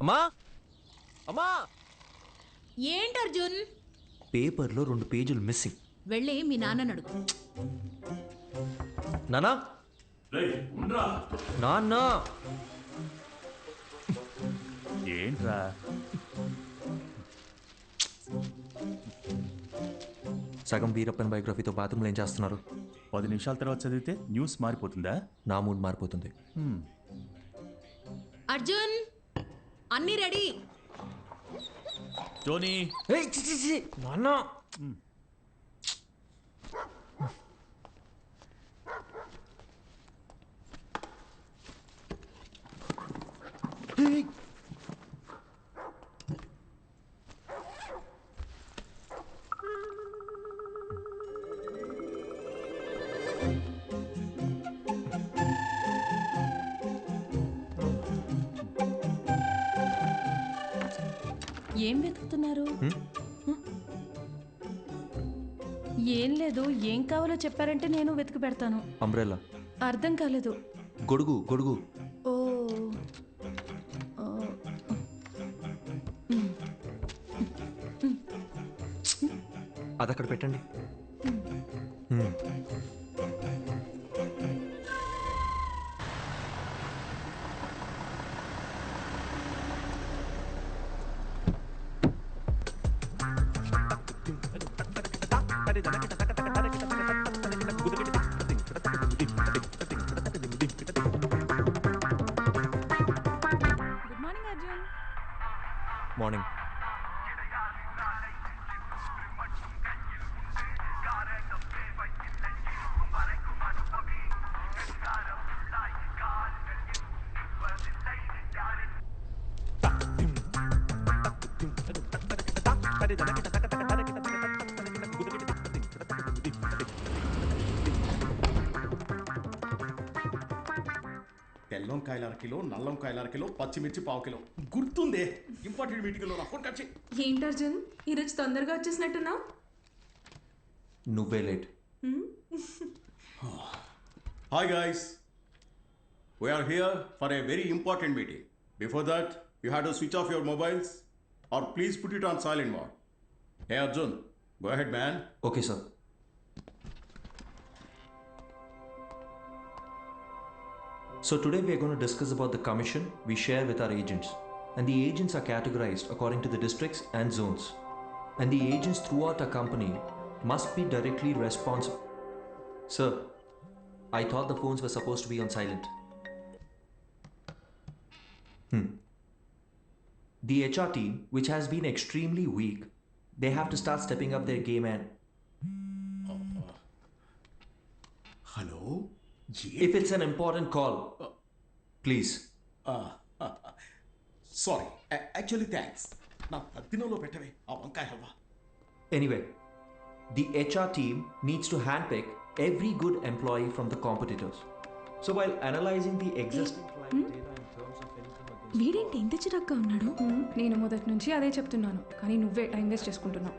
అమ్మా అమ్మా ఏంటి అర్జున్? పేపర్లో 2 పేజీలు మిస్సింగ్. వెళ్ళి మీ నాన్నని అడుగు. నానా నాన్న ఏంట్రా? సగం వీరప్పన్ బయోగ్రఫీతో బాత్రూంలో ఏం చేస్తున్నారు? 10 నిమిషాల తర్వాత చదివితే న్యూస్ మారిపోతుందా? నా మూడ్ మారిపోతుంది. అర్జున్, అన్నీ రెడీ. టోనీ, నాన్న ఏం వెతుకుతున్నారు? ఏం లేదు, ఏం కావాలో చెప్పారంటే నేను వెతికి పెడతాను. అంబ్రెల్లా. అర్థం కాలేదు. గొడుగు గొడుగు. ఓ అది అక్కడ పెట్టండి. Good morning Arjun. మార్నింగ్. తెల్లంకాయల అరకిలో, నల్లంకాయల అరకిలో, పచ్చిమిర్చి పావు కిలో. గుర్తుందే, ఇంపార్టెంట్ మీటింగ్లో నా ఫోన్ కట్ చేయి. ఏంటి అర్జున్, ఈరోజు తొందరగా వచ్చేసినట్టున్నావు? నువ్వే late. Hi guys, we're here for a very important meeting. Before that you have to switch off your mobiles or please put it on silent mode. Hey Arjun, go ahead man. Okay sir. So today we are going to discuss about the commission we share with our agents. And the agents are categorized according to the districts and zones. And the agents throughout our company must be directly responsible. Sir, I thought the phones were supposed to be on silent. The HR team, which has been extremely weak, they have to start stepping up their game and... hello, If it's an important call, please. Sorry, actually thanks. నా పద్దినంలో పెట్టవే ఆ వంకాయ halwa. Anyway, the HR team needs to handpick every good employee from the competitors. So while analyzing the existing client data in terms of anything against... వీడేంటి ఇంత చిరాగ్గా ఉన్నాడు? నేను మొదటి నుంచి అదే చెప్తున్నాను, కానీ నువ్వే టైం వేస్ట్ చేసుకుంటున్నావు.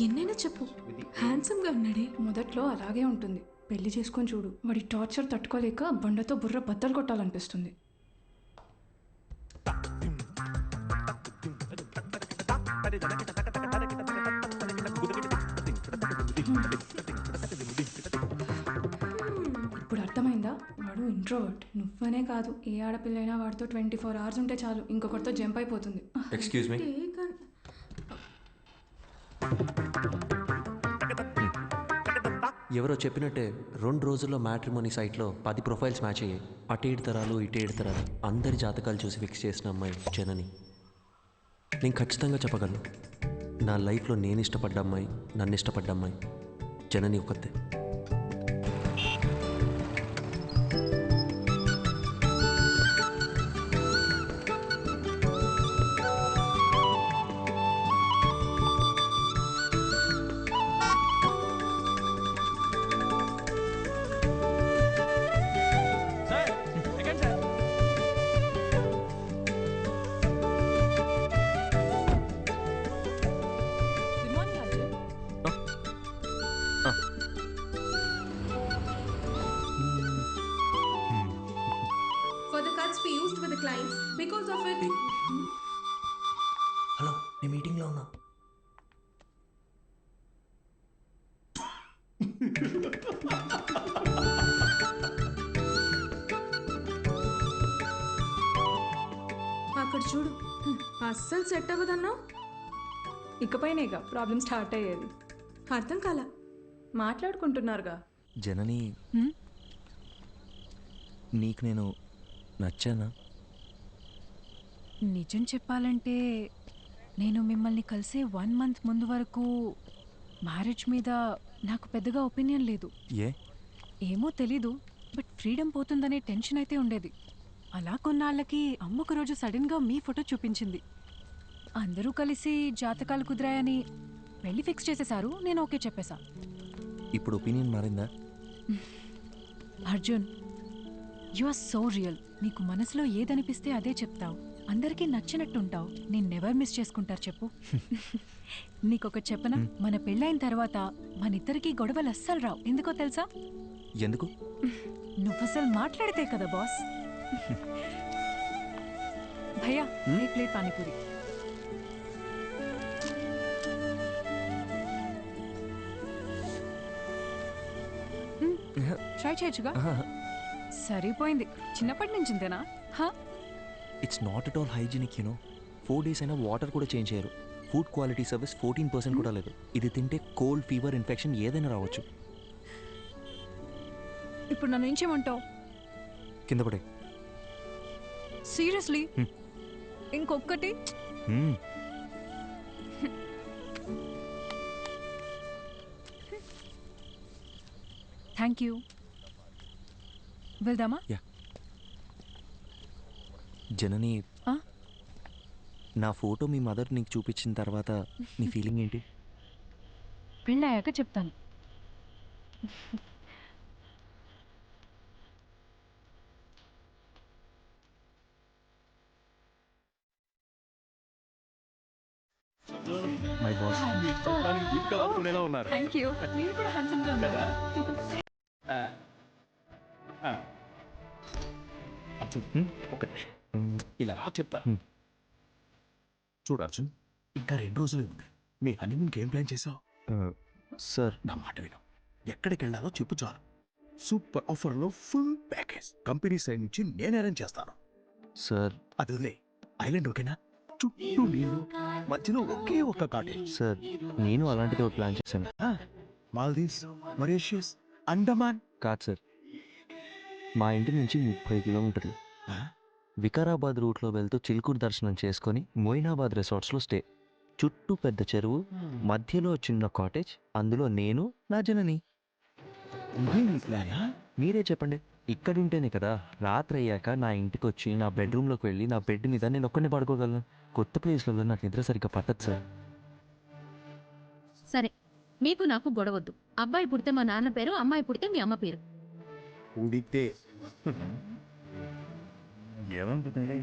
ఎన్నైనా చెప్పు, హ్యాండ్సమ్గా ఉన్నాడే. మొదట్లో అలాగే ఉంటుంది, పెళ్లి చేసుకొని చూడు, వాడి టార్చర్ తట్టుకోలేక బండతో బుర్ర బద్దలు కొట్టాలనిపిస్తుంది. ఇప్పుడు అర్థమైందా? వాడు ఇంట్రోవర్ట్. నువ్వనే కాదు, ఏ ఆడపిల్లైనా వాడితో 24 hours ఉంటే చాలు, ఇంకొకరితో జంప్ అయిపోతుంది. Excuse me? ఎవరో చెప్పినట్టే 2 రోజుల్లో మ్యాట్రిమోనీ సైట్లో 10 ప్రొఫైల్స్ మ్యాచ్ అయ్యాయి. అటు 7 తరాలు ఇటు 7 తరాలు అందరి జాతకాలు చూసి ఫిక్స్ చేసిన అమ్మాయి జనని. నేను ఖచ్చితంగా చెప్పగలను, నా లైఫ్లో నేను ఇష్టపడ్డ అమ్మాయి, నన్ను ఇష్టపడ్డ అమ్మాయి జనని ఒక్కతే. For the cuts we used with the clients, because of it... నేను మీటింగ్లో ఉన్నా. అక్కడ చూడు, అస్సలు సెట్ అవ్వదన్నా. ఇకపైనేగా ప్రాబ్లం స్టార్ట్ అయ్యేది. అర్థం కాల. మాట్లాడుకుంటున్నారుగా. జనని, నీకు నేను నచ్చానా? నిజం చెప్పాలంటే నేను మిమ్మల్ని కలిసే 1 మంత్ ముందు వరకు మ్యారేజ్ మీద నాకు పెద్దగా ఒపీనియన్ లేదు. ఏమో తెలీదు, బట్ ఫ్రీడమ్ పోతుందనే టెన్షన్ అయితే ఉండేది. అలా కొన్నాళ్ళకి అమ్మొక రోజు సడన్గా మీ ఫోటో చూపించింది. అందరూ కలిసి జాతకాలు కుదిరాయని పెళ్లి ఫిక్స్ చేసేశారు. నేను ఓకే చెప్పేశా. ఇప్పుడు ఒపీనియన్ మారిందా? Arjun, you are so real. నీకు మనసులో ఏదనిపిస్తే అదే చెప్తావు. అందరికీ నచ్చినట్టుంటావు. నేను నెవర్ మిస్ చేసుకుంటారు చెప్పు. నీకొకటి చెప్పనా, మన పెళ్ళైన తర్వాత మనిద్దరికీ గొడవలు అస్సలు రావు. ఎందుకో తెలుసా? ఎందుకు? నువ్వసలు మాట్లాడితే కదా బాస్. భయ్యా, ఏ ప్లేట్ పానీపూరి. ట్రై చేయొచ్చుగా. సరిపోయింది. చిన్నప్పటి నుంచి ఇంతేనా? It's not at all hygienic, 4 days అయినా వాటర్ కూడా చేంజ్ చేయరు. ఫుడ్ క్వాలిటీ సర్వీస్ 14% కూడా లేదు. ఇది తింటే కోల్డ్, ఫీవర్, ఇన్ఫెక్షన్ ఏదైనా రావచ్చు. ఇప్పుడు నన్ను ఏం చేయమంటావు? కింద పడే. సీరియస్లీ? ఇంకొక్కటి? Thank you. వెళ్దామా? జనని, నా ఫోటో మీ మదర్ నీకు చూపించిన తర్వాత నీ ఫీలింగ్ ఏంటి? పెళ్ళయ్యాక చెప్తాను. My boss thank you. మీరు కూడా హ్యాండ్సమ్గా ఉన్నారా? ఇలా చెప్తా. చూడు అర్జున్, ఇంకా 2 రోజులే ఉంది. మీ హనీమూన్కి ఏం ప్లాన్ చేసావు? సార్, నా మాట విను. ఎక్కడికి వెళ్ళాలో చెప్పు చాలు. సూపర్ ఆఫర్లో ఫుల్ ప్యాకేజ్ కంపెనీ సైడ్ నుంచి నేను అరేంజ్ చేస్తాను. సార్, అది వదిలే. ఐలాండ్ ఓకేనా? చుట్టూ నీళ్ళు, మధ్యలో ఒకే ఒక్క కాటేజ్. సార్, నేను అలాంటిది ఒక ప్లాన్ చేశాను. మాల్దీవ్స్, మరేషియస్, అండమాన్. కాదు సార్, మా ఇంటి నుంచి 30 కిలోమీటర్లు. వికారాబాద్ రూట్లో వెళ్తూ చిలుకూరు దర్శనం చేసుకొని మొయినాబాద్ రిసార్ట్స్లో స్టే. చుట్టూ పెద్ద చెరువు, మధ్యలో చిన్న కాటేజ్, అందులో నేను, నా జనని. మీరే చెప్పండి. ఇక్కడుంటేనే కదా రాత్రి అయ్యాక నా ఇంటికి వచ్చి నా బెడ్రూమ్లోకి వెళ్ళి నా బెడ్ మీద నేను ఒక్కనే పడుకోగలను. కొత్త ప్లేస్లో నాకు నిద్ర సరిగ్గా పట్టదు సార్. సరే, మీకు నాకు గొడవద్దు. అబ్బాయి పుడితే మా నాన్న పేరు, అమ్మాయి పుడితే మీ అమ్మ పేరు. ఉడితే ఏమనుకుంటుంది?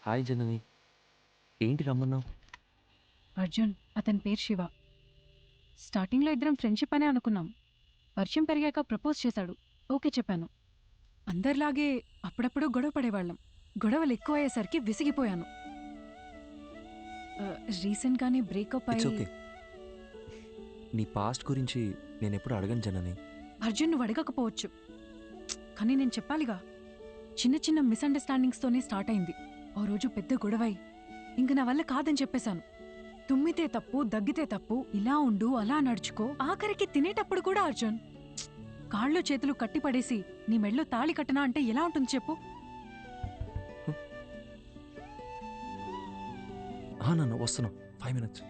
హాయ్ జనని, ఏంటి రమ్మన్నావు? అర్జున్, అతని పేరు శివ. స్టార్టింగ్లో ఇద్దరం ఫ్రెండ్షిప్ అనే అనుకున్నాం. పరిచయం పెరిగాక ప్రపోజ్ చేశాడు. ఓకే చెప్పాను. అందరిలాగే అప్పుడప్పుడు గొడవ పడేవాళ్ళం. గొడవలు ఎక్కువ అయ్యేసరికి విసిగిపోయాను. రీసెంట్గానే బ్రేకప్ ఇట్స్ అయ్యి. ఓకే. నీ పాస్ట్ గురించి నేను ఎప్పుడు అడగను జనని. అర్జున్, నువ్వు అడగకపోవచ్చు, కానీ నేను చెప్పాలిగా. చిన్న చిన్న మిస్అండర్స్టాండింగ్స్తోనే స్టార్ట్ అయింది. ఓ రోజు పెద్ద గొడవై ఇంక నా వల్ల కాదని చెప్పేశాను. తుమ్మితే తప్పు, దగ్గితే తప్పు, ఇలా ఉండు, అలా నడుచుకో. ఆఖరికి తినేటప్పుడు కూడా అర్జున్, కాళ్ళు చేతులు కట్టిపడేసి నీ మెళ్ళో తాళి కట్టనా అంటే ఎలా ఉంటుంది చెప్పు? నాన్న వస్తున్నావు, 5 minutes.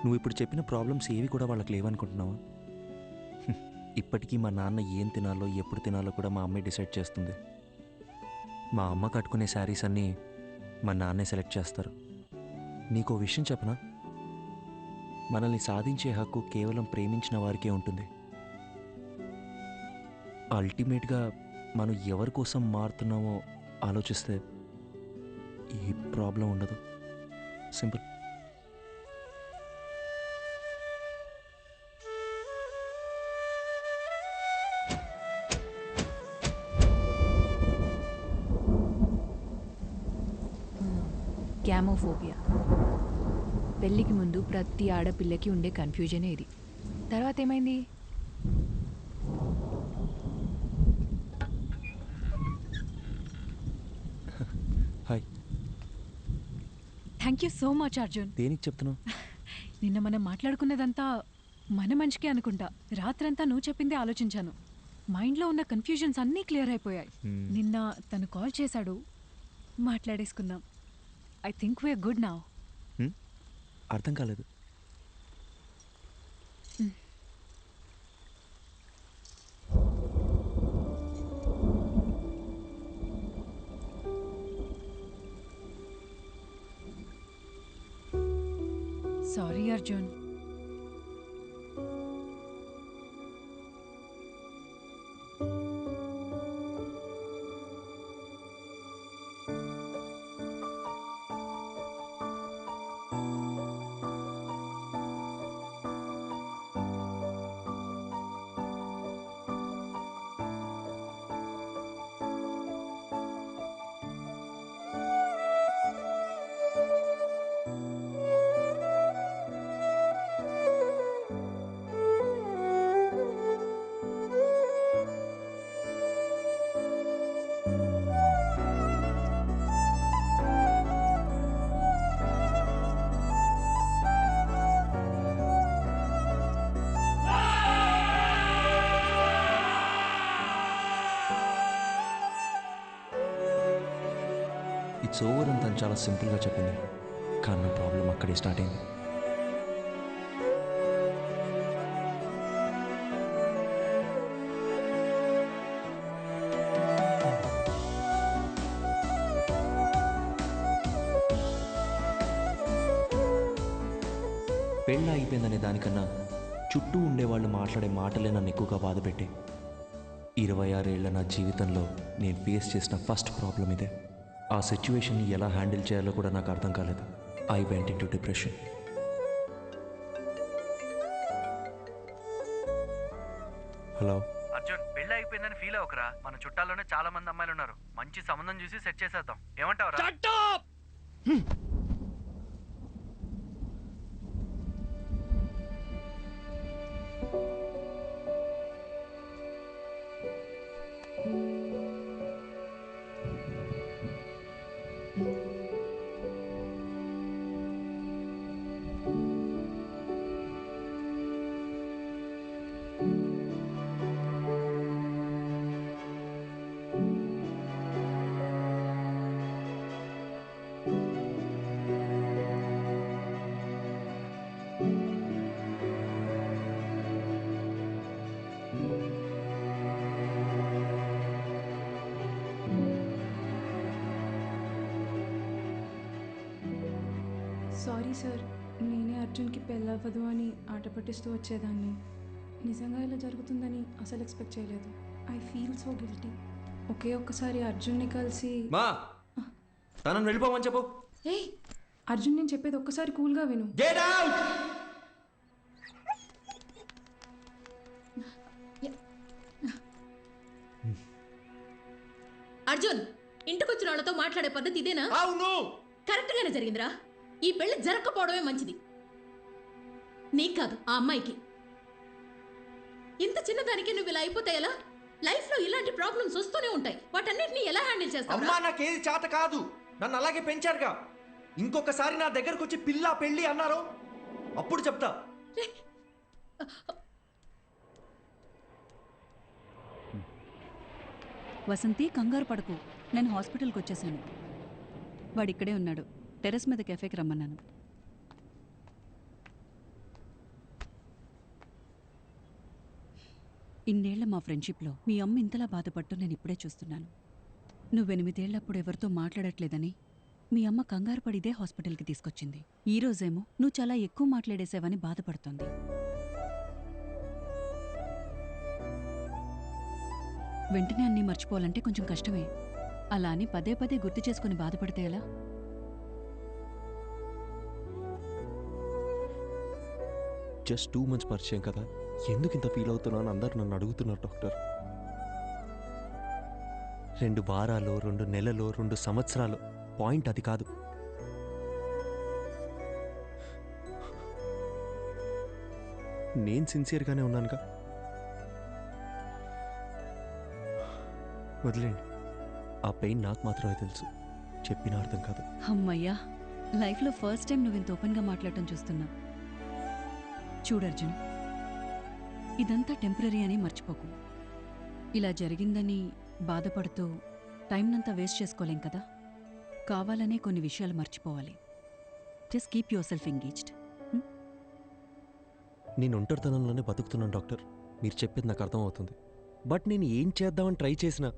నువ్వు ఇప్పుడు చెప్పిన ప్రాబ్లమ్స్ ఏవి కూడా వాళ్ళకి లేవనుకుంటున్నావా? ఇప్పటికీ మా నాన్న ఏం తినాలో, ఎప్పుడు తినాలో కూడా మా అమ్మే డిసైడ్ చేస్తుంది. మా అమ్మ కట్టుకునే శారీస్ అన్నీ మా నాన్నే సెలెక్ట్ చేస్తారు. నీకో విషయం చెప్పనా? మనల్ని సాధించే హక్కు కేవలం ప్రేమించిన వారికే ఉంటుంది. అల్టిమేట్గా మనం ఎవరి కోసం మారుతున్నామో ఆలోచిస్తే ఏ ప్రాబ్లం ఉండదు. సింపుల్. గ్యామోఫోబియా. పెళ్ళికి ముందు ప్రతి ఆడపిల్లకి ఉండే కన్ఫ్యూజనే ఇది. తర్వాత ఏమైంది? Hi. Thank you so much Arjun. దేనికి చెప్తున్నావు? నిన్న మనం మాట్లాడుకున్నదంతా మన మంచికే అనుకుంటా. రాత్రంతా నువ్వు చెప్పిందే ఆలోచించాను. మైండ్లో ఉన్న కన్ఫ్యూజన్స్ అన్నీ క్లియర్ అయిపోయాయి. నిన్న తను కాల్ చేశాడు, మాట్లాడేసుకున్నాం. I think we're good now. అర్థం కాలేదు. సారీ అర్జున్. ఇట్స్ ఓవర్ అని తను చాలా సింపుల్గా చెప్పింది, కానీ నా ప్రాబ్లం అక్కడే స్టార్ట్ అయింది. పెళ్ళి అయిపోయిందనే దానికన్నా చుట్టూ ఉండేవాళ్ళు మాట్లాడే మాటలే నన్ను ఎక్కువగా బాధపెట్టే. 26 ఏళ్ల నా జీవితంలో నేను ఫేస్ చేసిన ఫస్ట్ ప్రాబ్లం ఇదే. ఆ సిచ్యువేషన్ని ఎలా హ్యాండిల్ చేయాలో కూడా నాకు అర్థం కాలేదు. I went in to depression. Hello Arjun, పెళ్ళి అయిపోయిందని ఫీల్ అవ్వకరా. మన చుట్టాల్లోనే చాలా మంది అమ్మాయిలు ఉన్నారు. మంచి సంబంధం చూసి సెట్ చేసేద్దాం. ఏమంటావురా? సారీ సార్, నేనే అర్జున్కి పెళ్ళవ్వదు అని ఆట పట్టిస్తూ వచ్చేదాన్ని. నిజంగా ఇలా జరుగుతుందని అసలు ఎక్స్పెక్ట్ చేయలేదు. I feel so guilty. ఒకే ఒక్కసారి అర్జున్ని కలిసి మా తనని వెళ్ళిపోమని చెప్పు. ఏయ్ అర్జున్, నేను చెప్పేది ఒక్కసారి కూల్గా విను. Get out. అర్జున్, ఇంటికొచ్చిన వాళ్ళతో మాట్లాడే పద్ధతి ఇదేనా? అవును, కరెక్ట్ గానే జరిగిందిరా. ఈ పెళ్లి జరగకపోవడమే మంచిది. నీకు కాదు, ఆ అమ్మాయికి. ఇంత చిన్నదానికి నువ్వు ఇలా అయిపోతే ఎలా? లైఫ్ లో ఇలాంటి ప్రాబ్లమ్స్ వస్తూనే ఉంటాయి. వాటన్నిటిని ఎలా హ్యాండిల్ చేస్తావు? అమ్మా నాకేది చేత కాదు. నన్ను అలాగే పెంచారుగా. ఇంకొకసారి నా దగ్గరకు వచ్చి పిల్ల పెళ్ళి అన్నారు, అప్పుడు చెప్తా. వసంతి, కంగారు పడకు. నేను హాస్పిటల్కి వచ్చేసాను. వాడిక్కడే ఉన్నాడు. టెర్రస్ మీద కెఫేకి రమ్మన్నాను. ఇన్నేళ్ల మా ఫ్రెండ్షిప్లో మీ అమ్మ ఇంతలా బాధపడుతూ నేను ఇప్పుడే చూస్తున్నాను. నువ్వు 8 ఏళ్లప్పుడు ఎవరితో మాట్లాడట్లేదని మీ అమ్మ కంగారు పడి ఇదే హాస్పిటల్కి తీసుకొచ్చింది. ఈ రోజేమో నువ్వు చాలా ఎక్కువ మాట్లాడేసావని బాధపడుతోంది. వెంటనే అన్నీ మర్చిపోవాలంటే కొంచెం కష్టమే. అలా అని పదే పదే గుర్తు చేసుకుని బాధపడితే ఎలా? జస్ట్ 2 months పరిచయం కదా, ఎందుకు ఇంత ఫీల్ అవుతున్నా అని అందరు నన్ను అడుగుతున్నారు డాక్టర్. 2 వారాలు, 2 నెలలు, 2 సంవత్సరాలు, పాయింట్ అది కాదు. నేను సిన్సియర్గానే ఉన్నానుగా. వదిలేండి, ఆ పెయిన్ నాకు మాత్రమే తెలుసు, చెప్పిన అర్థం కాదు. అమ్మయ్యా, లైఫ్లో ఫస్ట్ టైం నువ్వు ఇంత ఓపెన్గా మాట్లాడటం చూస్తున్నా. చూడు అర్జున్, ఇదంతా టెంపరీ అని మర్చిపోకు. ఇలా జరిగిందని బాధపడుతూ టైంనంతా వేస్ట్ చేసుకోలేం కదా. కావాలనే కొన్ని విషయాలు మర్చిపోవాలి. Just keep your self engaged. నేను ఒంటరితనంలోనే బతుకుతున్నాను డాక్టర్, మీరు చెప్పేది నాకు అర్థమవుతుంది. బట్ నేను ఏం చేద్దామని ట్రై చేసినా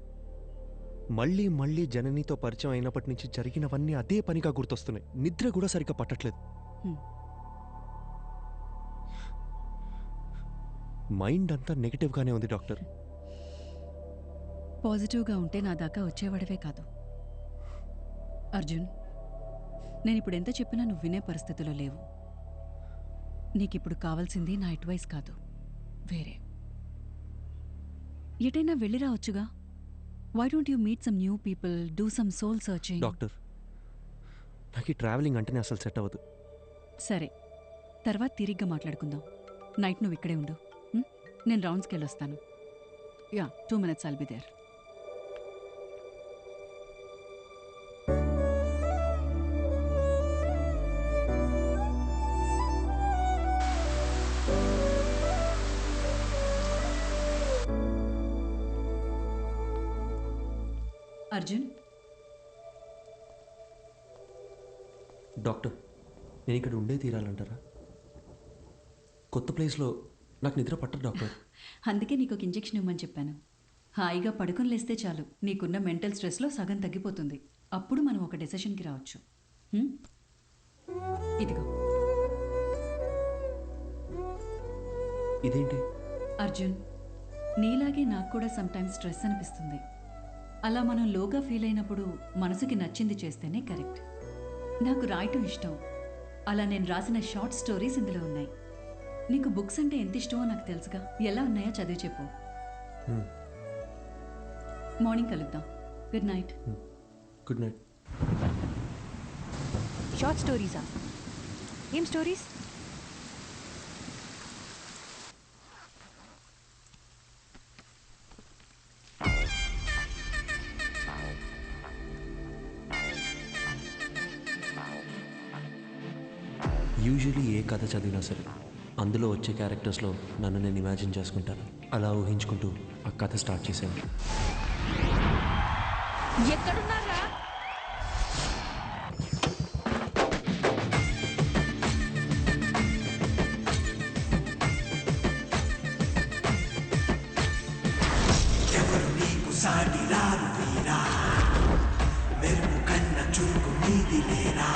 మళ్ళీ మళ్ళీ జననితో పరిచయం అయినప్పటి నుంచి జరిగినవన్నీ అదే పనిగా గుర్తొస్తున్నాయి. నిద్ర కూడా సరిగ్గా పట్టట్లేదు. మైండ్ అంతా నెగిటివ్గానే ఉంది డాక్టర్. పాజిటివ్గా ఉంటే నా దాకా వచ్చేవాడివే కాదు. అర్జున్, నేను ఇప్పుడు ఎంత చెప్పినా నువ్వు వినే పరిస్థితిలో లేవు. నీకిప్పుడు కావాల్సింది నా అడ్వైస్ కాదు, వేరే. ఎటైనా వెళ్ళి రావచ్చుగా. Why don't you meet some new people, do some soul searching? Doctor, నాకు ఈ ట్రావెలింగ్ అంటేనే అసలు సెట్ అవ్వదు. సరే, తర్వాత తిరిగ్గా మాట్లాడుకుందాం. నైట్ నువ్వు ఇక్కడే ఉండు. నేను రౌండ్స్కి వెళ్ళొస్తాను. Yeah, 2 minutes I'll be there. Arjun, doctor, నేను ఇక్కడ ఉండే తీరాలంటారా? కొత్త ప్లేస్లో నాకు నిద్ర పట్టదు డాక్టర్. అందుకే నీకు ఒక ఇంజెక్షన్ ఇవ్వమని చెప్పాను. హాయిగా పడుకొని లేస్తే చాలు, నీకున్న మెంటల్ స్ట్రెస్లో సగం తగ్గిపోతుంది. అప్పుడు మనం ఒక డెసిషన్కి రావచ్చు. ఇదిగో. ఇదేంటి? అర్జున్, నీలాగే నాకు కూడా సమ్టైమ్స్ స్ట్రెస్ అనిపిస్తుంది. అలా మనం లోగా ఫీల్ అయినప్పుడు మనసుకి నచ్చింది చేస్తేనే కరెక్ట్. నాకు రాయటం ఇష్టం. అలా నేను రాసిన షార్ట్ స్టోరీస్ ఇందులో ఉన్నాయి. నీకు బుక్స్ అంటే ఎంత ఇష్టమో నాకు తెలుసుగా. ఎలా ఉన్నాయో చదివి చెప్పు. మార్నింగ్ కలుద్దాం. Good night. Good night. Short స్టోరీసా? ఏం స్టోరీస్? యూజువలీ ఏ కథ చదివినా సరే అందులో వచ్చే క్యారెక్టర్స్లో నన్ను నేను ఇమాజిన్ చేసుకుంటాను. అలా ఊహించుకుంటూ ఆ కథ స్టార్ట్ చేశాను. ఎక్కడున్నారా? ఎవరు నీకు సాటి రారు వీరా, మెరుపు కన్న చురుకు నీది లేరా.